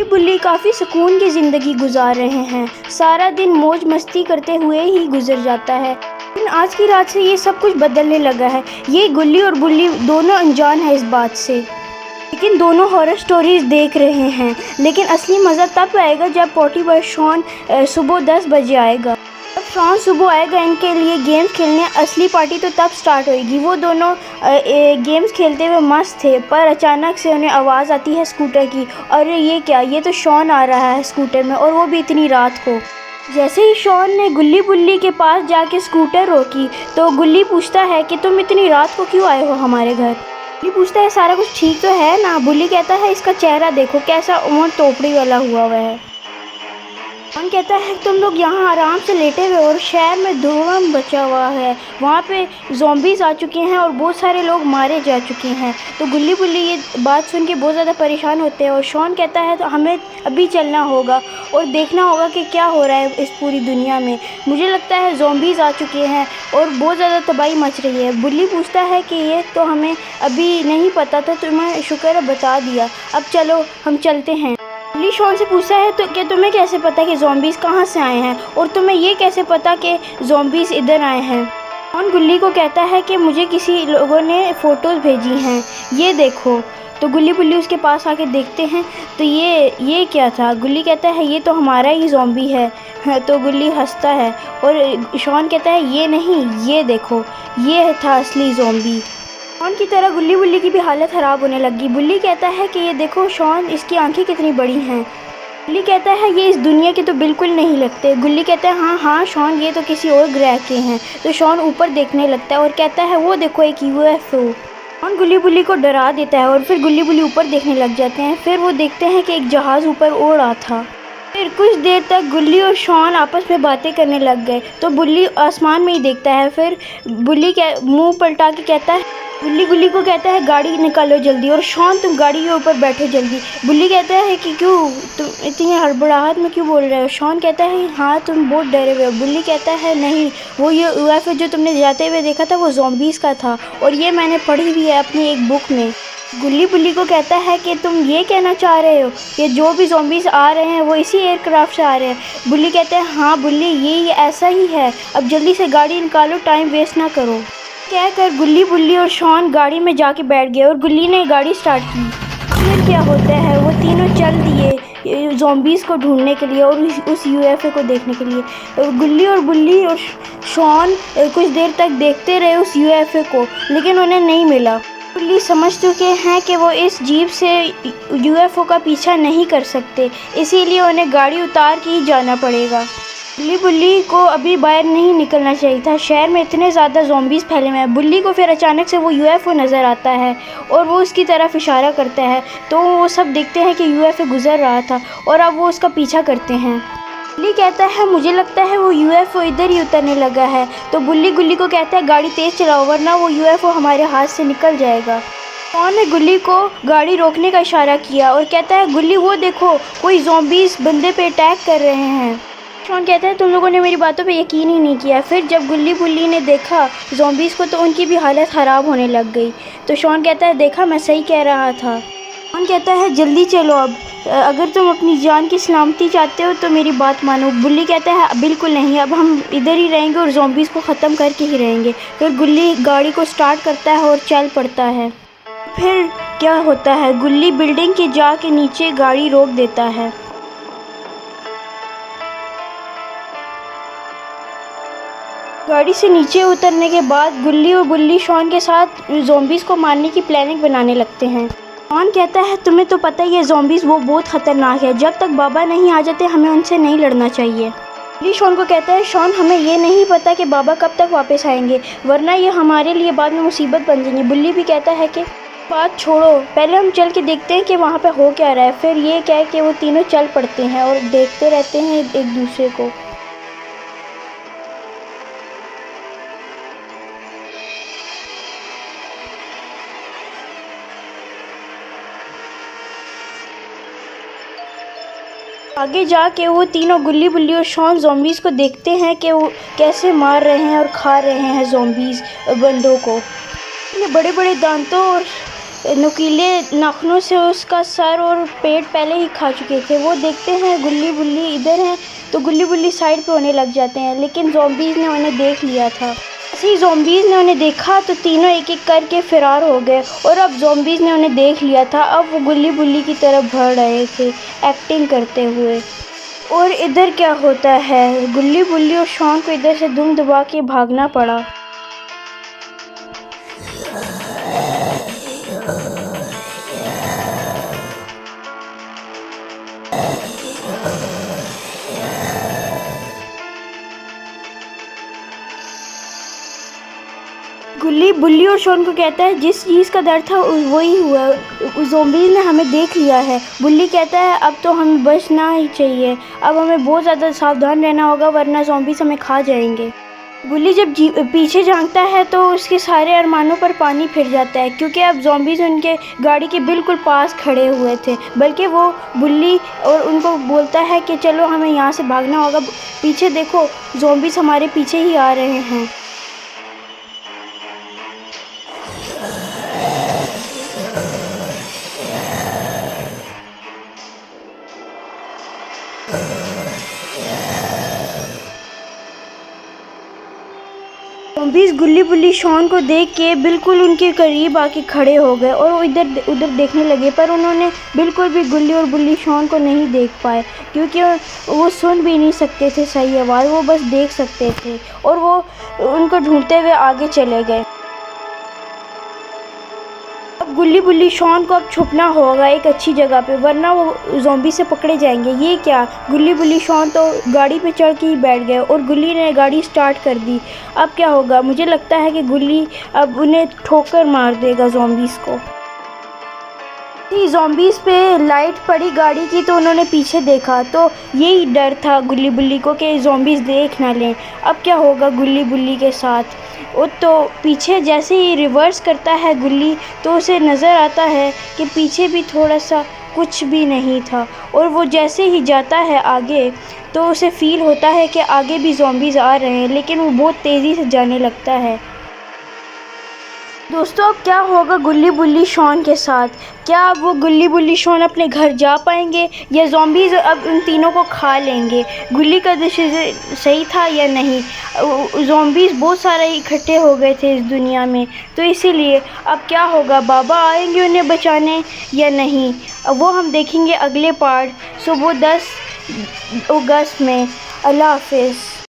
बुल्ली काफ़ी सुकून की ज़िंदगी गुजार रहे हैं। सारा दिन मौज मस्ती करते हुए ही गुजर जाता है, लेकिन आज की रात से ये सब कुछ बदलने लगा है। ये गुल्ली और बुल्ली दोनों अनजान है इस बात से, लेकिन दोनों हॉरर स्टोरीज़ देख रहे हैं। लेकिन असली मज़ा तब आएगा जब पोटी बॉय शॉन सुबह 10 बजे आएगा। जब शॉन सुबह आएगा इनके लिए गेम्स खेलने, असली पार्टी तो तब स्टार्ट होएगी। वो दोनों गेम्स खेलते हुए मस्त थे, पर अचानक से उन्हें आवाज़ आती है स्कूटर की। और ये क्या, ये तो शॉन आ रहा है स्कूटर में, और वो भी इतनी रात को। जैसे ही शॉन ने गुल्ली बुल्ली के पास जाके स्कूटर रोकी, तो गुल्ली पूछता है कि तुम इतनी रात को क्यों आए हो हमारे घर। गुल्ली पूछता है सारा कुछ ठीक तो है ना। बुल्ली कहता है इसका चेहरा देखो कैसा उमर तोपड़ी वाला हुआ है। शॉन कहता है तुम लोग यहाँ आराम से लेटे हुए और शहर में धुआं बचा हुआ है, वहाँ पे ज़ॉम्बीज़ आ चुके हैं और बहुत सारे लोग मारे जा चुके हैं। तो गुल्ली बुल्ली ये बात सुन के बहुत ज़्यादा परेशान होते हैं, और शॉन कहता है तो हमें अभी चलना होगा और देखना होगा कि क्या हो रहा है इस पूरी दुनिया में। मुझे लगता है ज़ॉम्बीज़ आ चुके हैं और बहुत ज़्यादा तबाही मच रही है। बुल्ली पूछता है कि ये तो हमें अभी नहीं पता था, तुम्हें शुक्र है बता दिया, अब चलो हम चलते हैं। बुल्ली शॉन से पूछता है तो कि तुम्हें कैसे पता कि ज़ॉम्बीज़ कहाँ से आए हैं, और तुम्हें ये कैसे पता कि ज़ॉम्बीज़ इधर आए हैं। शॉन गुल्ली को कहता है कि मुझे किसी लोगों ने फ़ोटोज़ भेजी हैं, ये देखो। तो गुल्ली बुल्ली उसके पास आके देखते हैं तो ये क्या था। गुल्ली कहता है ये तो हमारा ही ज़ॉम्बी है। तो गुल्ली हंसता है और शॉन कहता है ये नहीं, ये देखो, ये था असली ज़ॉम्बी। शॉन की तरह गुल्ली बुल्ली की भी हालत ख़राब होने लगी। बुल्ली कहता है कि ये देखो शॉन, इसकी आंखें कितनी बड़ी हैं। गुल्ली कहता है ये इस दुनिया के तो बिल्कुल नहीं लगते। गुल्ली कहता है हाँ हाँ शॉन, ये तो किसी और ग्रह के हैं। तो शॉन ऊपर देखने लगता है और कहता है वो देखो एक UFO। शॉन गुल्ली बुल्ली को डरा देता है और फिर गुल्ली बुल्ली ऊपर देखने लग जाते हैं। फिर वो देखते हैं कि एक जहाज़ ऊपर उड़ रहा था। फिर कुछ देर तक गुल्ली और शॉन आपस में बातें करने लग गए। तो बुल्ली आसमान में ही देखता है। फिर बुल्ली मुंह पलटा के कहता है, बुल्ली गुल्ली को कहता है गाड़ी निकालो जल्दी, और शॉन तुम गाड़ी के ऊपर बैठो जल्दी। बुल्ली कहता है कि क्यों, तुम इतनी हड़बड़ाहट में क्यों बोल रहे हो। शॉन कहता है हाँ तुम बहुत डरे हुए हो। बुल्ली कहता है नहीं, वो ये UFO जो तुमने जाते हुए देखा था वो ज़ॉम्बीज़ का था, और ये मैंने पढ़ी हुई है अपनी एक बुक में। गुल्ली बुल्ली को कहता है कि तुम ये कहना चाह रहे हो कि जो भी ज़ॉम्बीज़ आ रहे हैं वो इसी एयरक्राफ्ट से आ रहे हैं। बुल्ली कहते हैं हाँ बुल्ली, ये ऐसा ही है, अब जल्दी से गाड़ी निकालो, टाइम वेस्ट ना करो। कहकर गुल्ली बुल्ली और शॉन गाड़ी में जाके बैठ गए और गुल्ली ने गाड़ी स्टार्ट की। फिर क्या होता है, वो तीनों चल दिए ज़ॉम्बीज़ को ढूंढने के लिए और उस UFO को देखने के लिए। गुल्ली और बुल्ली और शॉन कुछ देर तक देखते रहे उस UFO को, लेकिन उन्हें नहीं मिला। बुल्ली समझ चुके हैं कि वो इस जीप से UFO का पीछा नहीं कर सकते, इसीलिए उन्हें गाड़ी उतार के ही जाना पड़ेगा। गुल्ली बुल्ली को अभी बाहर नहीं निकलना चाहिए था, शहर में इतने ज़्यादा ज़ॉम्बीज़ फैले हुए हैं। बुल्ली को फिर अचानक से वो UFO नज़र आता है और वो उसकी तरफ इशारा करता है, तो वो सब देखते हैं कि UFO गुज़र रहा था और अब वो उसका पीछा करते हैं। बुल्ली कहता है मुझे लगता है वो UFO इधर ही उतरने लगा है। तो बुल्ली गुल्ली को कहता है गाड़ी तेज़ चलाओ वरना वो UFO हमारे हाथ से निकल जाएगा। शॉन ने गुल्ली को गाड़ी रोकने का इशारा किया और कहता है गुल्ली वो देखो, कोई ज़ॉम्बीज़ बंदे पे अटैक कर रहे हैं। शॉन कहता है तुम लोगों ने मेरी बातों पे यकीन ही नहीं किया। फिर जब गुल्ली बुल्ली ने देखा ज़ॉम्बीज़ को तो उनकी भी हालत ख़राब होने लग गई। तो शॉन कहता है देखा, मैं सही कह रहा था। शॉन कहता है जल्दी चलो अब, अगर तुम अपनी जान की सलामती चाहते हो तो मेरी बात मानो। बुल्ली कहता है बिल्कुल नहीं, अब हम इधर ही रहेंगे और ज़ॉम्बीज़ को ख़त्म करके ही रहेंगे। फिर गुल्ली गाड़ी को स्टार्ट करता है और चल पड़ता है। फिर क्या होता है, गुल्ली बिल्डिंग के जाके नीचे गाड़ी रोक देता है। गाड़ी से नीचे उतरने के बाद गुल्ली और बुल्ली शॉन के साथ ज़ॉम्बीज़ को मारने की प्लानिंग बनाने लगते हैं। शॉन कहता है तुम्हें तो पता ही है ज़ॉम्बीज़ वो बहुत ख़तरनाक है, जब तक बाबा नहीं आ जाते हमें उनसे नहीं लड़ना चाहिए। बुल्ली शॉन को कहता है शॉन हमें ये नहीं पता कि बाबा कब तक वापस आएंगे, वरना ये हमारे लिए बाद में मुसीबत बन जाएंगी। बुल्ली भी कहता है कि बात छोड़ो, पहले हम चल के देखते हैं कि वहाँ पे हो क्या रहा है। फिर ये क्या है कि वो तीनों चल पड़ते हैं और देखते रहते हैं एक दूसरे को। आगे जाके वो तीनों गुल्ली बुल्ली और शॉन ज़ॉम्बीज़ को देखते हैं कि वो कैसे मार रहे हैं और खा रहे हैं ज़ॉम्बीज़ बंदों को। अपने बड़े बड़े दांतों और नुकीले नाखूनों से उसका सर और पेट पहले ही खा चुके थे। वो देखते हैं गुल्ली बुल्ली इधर हैं तो गुल्ली बुल्ली साइड पे होने लग जाते हैं, लेकिन ज़ॉम्बीज़ ने उन्हें देख लिया था। जैसे ही ज़ॉम्बीज़ ने उन्हें देखा तो तीनों एक-एक करके फ़रार हो गए और अब ज़ॉम्बीज़ ने उन्हें देख लिया था। अब वो गुल्ली बुल्ली की तरफ बढ़ रहे थे एक्टिंग करते हुए। और इधर क्या होता है, गुल्ली बुल्ली और शॉन को इधर से दुम दबा के भागना पड़ा। गुल्ली बुल्ली और शॉन को कहता है जिस चीज़ का डर था वही हुआ, ज़ॉम्बीज़ ने हमें देख लिया है। बुल्ली कहता है अब तो हमें बचना ही चाहिए, अब हमें बहुत ज़्यादा सावधान रहना होगा वरना ज़ॉम्बीज़ हमें खा जाएंगे। बुल्ली जब पीछे झांकता है तो उसके सारे अरमानों पर पानी फिर जाता है, क्योंकि अब ज़ॉम्बीज़ उनके गाड़ी के बिल्कुल पास खड़े हुए थे। बल्कि वो बुल्ली और उनको बोलता है कि चलो हमें यहाँ से भागना होगा, पीछे देखो ज़ॉम्बीज़ हमारे पीछे ही आ रहे हैं। ज़ॉम्बीज़ गुल्ली बुल्ली शॉन को देख के बिल्कुल उनके करीब आके खड़े हो गए और वो इधर उधर देखने लगे, पर उन्होंने बिल्कुल भी गुल्ली और बुल्ली शॉन को नहीं देख पाए, क्योंकि वो सुन भी नहीं सकते थे सही आवाज़, वो बस देख सकते थे और वो उनको ढूंढते हुए आगे चले गए। अब गुल्ली बुल्ली शॉन को अब छुपना होगा एक अच्छी जगह पे, वरना वो ज़ॉम्बी से पकड़े जाएंगे। ये क्या, गुल्ली बुल्ली शॉन तो गाड़ी पे चढ़ के ही बैठ गए और गुल्ली ने गाड़ी स्टार्ट कर दी। अब क्या होगा, मुझे लगता है कि गुल्ली अब उन्हें ठोकर मार देगा ज़ॉम्बीज़ को। ज़ॉम्बीज़ पे लाइट पड़ी गाड़ी की तो उन्होंने पीछे देखा, तो यही डर था गुल्ली बुल्ली को कि ज़ॉम्बीज़ देख ना लें। अब क्या होगा गुल्ली बुल्ली के साथ, वो तो पीछे जैसे ही रिवर्स करता है गुल्ली तो उसे नज़र आता है कि पीछे भी थोड़ा सा कुछ भी नहीं था, और वो जैसे ही जाता है आगे तो उसे फ़ील होता है कि आगे भी ज़ॉम्बीज़ आ रहे हैं, लेकिन वो बहुत तेज़ी से जाने लगता है। दोस्तों अब क्या होगा गुल्ली बुल्ली शॉन के साथ, क्या अब वो गुल्ली बुल्ली शॉन अपने घर जा पाएंगे या ज़ॉम्बीज़ अब उन तीनों को खा लेंगे? गुल्ली का डिसीजन सही था या नहीं? ज़ॉम्बीज़ बहुत सारे इकट्ठे हो गए थे इस दुनिया में, तो इसीलिए अब क्या होगा, बाबा आएंगे उन्हें बचाने या नहीं, अब वो हम देखेंगे अगले पार्ट सुबह 10 अगस्त में। अल्लाह हाफिज़।